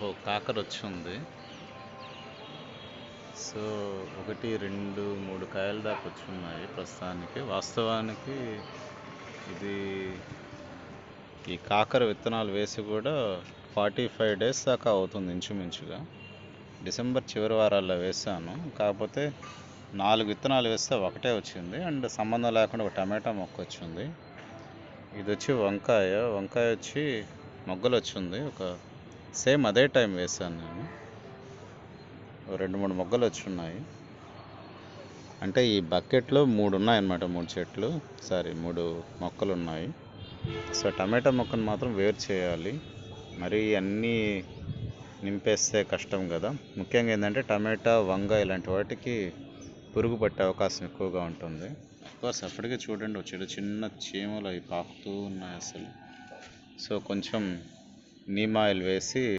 ఓ కాకర వచ్చింది. సో 1 2 3 కాయల దాకా వచ్చున్నాయి ప్రస్తుతానికి. వాస్తవానికి ఇది ఈ కాకర విత్తనాలు వేసి కూడా 45 డేస్ దాకా అవుతుంది ఇంచుమించుగా. డిసెంబర్ చివరి వారాల్లో వేసాను. కాకపోతే 4 విత్తనాలు వేస్తే ఒకటే వచ్చింది. అండ్ సంబంధం లేకుండా ఒక టమాటా మొక్క వచ్చింది. ఇది వచ్చి వంకాయ వచ్చి మొగ్గలు వచ్చింది. ఒక సేమ్ అదే టైం వేసాను నేను. 2-3 మొగ్గలు వచ్చున్నాయి. అంటే ఈ బకెట్లో 3 ఉన్నాయన్నమాట. 3 మొక్కలు ఉన్నాయి. సో టమాటా మొక్కను మాత్రం వేరు చేయాలి. మరి అన్నీ నింపేస్తే కష్టం కదా. ముఖ్యంగా ఏంటంటే టమాటా, వంగ ఇలాంటి వాటికి పురుగు పట్టే అవకాశం ఎక్కువగా ఉంటుంది. అఫ్కోర్స్ అప్పటికే చూడండి ఒక చిన్న చీమలు అవి పాకుతూ ఉన్నాయి అసలు. సో కొంచెం నీమ్ ఆయిల్ వేసి